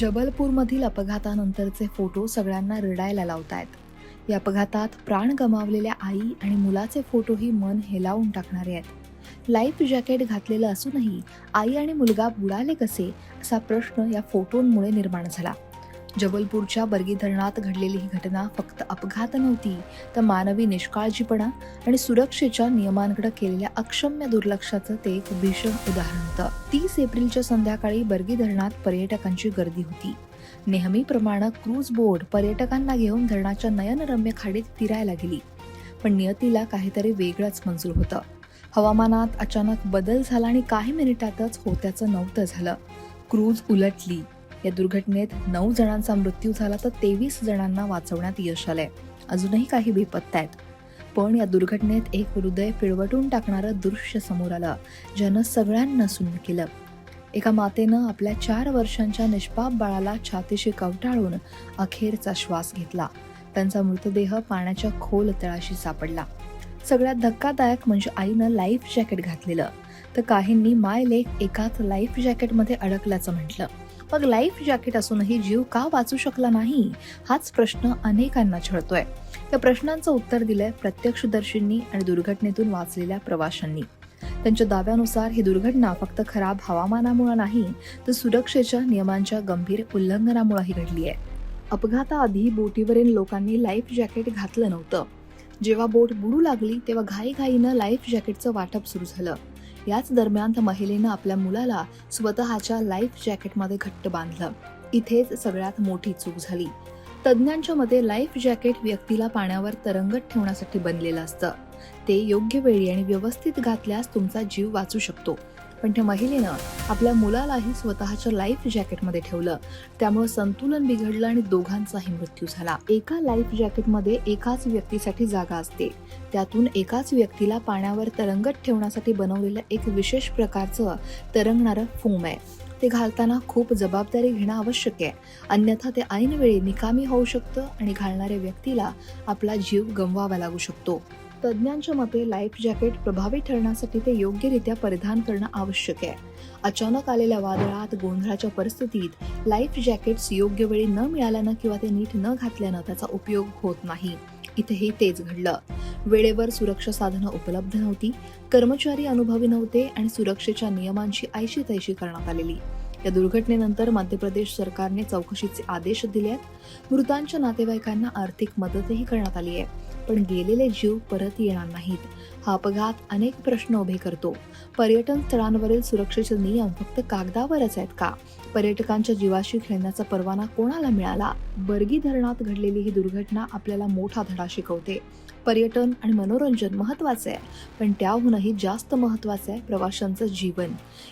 जबलपूरमधील अपघातानंतरचे photo सगळ्यांना रडायला लावतायत. या अपघातात प्राण गमावलेल्या आई आणि मुलाचे फोटोही मन हेलावून टाकणारे आहेत. लाईफ जॅकेट घातलेलं असूनही आई आणि मुलगा बुडाले कसे असा प्रश्न या फोटोंमुळे निर्माण झाला. जबलपूरच्या बर्गी धरणात घडलेली ही घटना फक्त अपघात नव्हती, तर मानवी निष्काळजीपणा आणि सुरक्षेच्या नियमांकडे केलेल्या अक्षम्य दुर्लक्षाचं ते एक भीषण उदाहरण होतं. 30 एप्रिलच्या संध्याकाळी बर्गी धरणात पर्यटकांची गर्दी होती. नेहमीप्रमाणे क्रूज बोट पर्यटकांना घेऊन धरणाच्या नयनरम्य खाडीत फिरायला गेली. पण नियतीला काहीतरी वेगळंच मंजूर होतं. हवामानात अचानक बदल झाला आणि काही मिनिटातच होत्याचं नव्हतं झालं. क्रूज उलटली. या दुर्घटनेत 9 जणांचा मृत्यू झाला, तर 23 जणांना वाचवण्यात यश आलंय. अजूनही काही बेपत्ता आहेत. पण या दुर्घटनेत एक हृदय पिळवटून टाकणारं दृश्य समोर आलं, ज्यानं सगळ्यांना सुन्न केलं. एका मातेनं आपल्या 4 वर्षांच्या निष्पाप बाळाला छातीशी कवटाळून अखेरचा श्वास घेतला. त्यांचा मृतदेह पाण्याच्या खोल तळाशी सापडला. सगळ्यात धक्कादायक म्हणजे आईनं लाईफ जॅकेट घातलेलं, तर काहींनी माय लेक एकाच लाईफ जॅकेटमध्ये अडकल्याचं म्हटलं. मग लाईफ जॅकेट असूनही जीव का वाचू शकला नाही, हाच प्रश्न अनेकांना छळतोय. त्या प्रश्नांचं उत्तर दिलंय प्रत्यक्षदर्शींनी आणि दुर्घटनेतून वाचलेल्या प्रवाशांनी. त्यांच्या दाव्यानुसार ही दुर्घटना फक्त खराब हवामानामुळे नाही, तर सुरक्षेच्या नियमांच्या गंभीर उल्लंघनामुळेही घडली आहे. अपघाताआधी बोटीवरील लोकांनी लाईफ जॅकेट घातलं नव्हतं. जेव्हा बोट बुडू लागली तेव्हा घाईघाईनं लाईफ जॅकेटचं वाटप सुरू झालं. याच दरम्यान त्या महिलेनं आपल्या मुलाला स्वतःच्या लाईफ जॅकेटमध्ये घट्ट बांधलं. इथेच सगळ्यात मोठी चूक झाली. तज्ज्ञांच्या मते लाईफ जॅकेट व्यक्तीला पाण्यावर तरंगत ठेवण्यासाठी बनलेलं असतं. ते योग्य वेळी आणि व्यवस्थित घातल्यास तुमचा जीव वाचू शकतो. पण त्या महिलेनं आपल्या मुलालाही स्वतःच्या लाईफ जॅकेटमध्ये ठेवलं. त्यामुळे संतुलन बिघडलं आणि दोघांचाही मृत्यू झाला. एका लाईफ जॅकेटमध्ये एकाच व्यक्तीसाठी जागा असते. त्यातून एकाच व्यक्तीला पाण्यावर तरंगत ठेवण्यासाठी बनवलेलं एक विशेष प्रकारचं तरंगणारं फोम आहे. ते घालताना खूप जबाबदारी घेणं आवश्यक आहे. अन्यथा ते ऐनवेळी निकामी होऊ शकतं आणि घालणाऱ्या व्यक्तीला आपला जीव गमवावा लागू शकतो. तज्ज्ञांच्या मते लाईफ जॅकेट प्रभावी ठरण्यासाठी ते योग्यरित्या परिधान करणं आवश्यक आहे. अचानक आलेल्या वादळात, गोंधळाच्या परिस्थितीत लाईफ जॅकेट्स योग्य वेळी न मिळाल्यानं किंवा ते नीट न घातल्यानं त्याचा उपयोग होत नाही. इथेही तेच घडलं. वेळेवर सुरक्षा साधनं उपलब्ध नव्हती, कर्मचारी अनुभवी नव्हते आणि सुरक्षेच्या नियमांची ऐशी तैशी करण्यात आलेली. या दुर्घटनेनंतर मध्य प्रदेश सरकारने चौकशीचे आदेश दिले आहेत. मृतांच्या नातेवाईकांना आर्थिक मदतही करण्यात आली आहे. पण गेलेले जीव परत येणार नाहीत. हा अपघात अनेक प्रश्न उभे करतो. पर्यटन स्थळांवरील सुरक्षेचे नियम फक्त कागदावरच आहेत का? पर्यटकांच्या जीवाशी खेळण्याचा परवाना कोणाला मिळाला? बर्गी धरणात घडलेली ही दुर्घटना आपल्याला मोठा धडा शिकवते. पर्यटन आणि मनोरंजन महत्वाचे आहे, पण त्याहूनही जास्त महत्वाचे आहे प्रवाशांचं जीवन.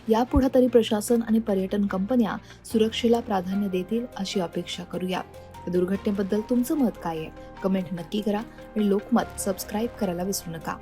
यापुढे तरी प्रशासन आणि पर्यटन कंपन्या सुरक्षेला प्राधान्य देतील अशी अपेक्षा करूया. या दुर्घटनेबद्दल तुमचं मत काय आहे? कमेंट नक्की करा आणि लोकमत सबस्क्राईब करायला विसरू नका.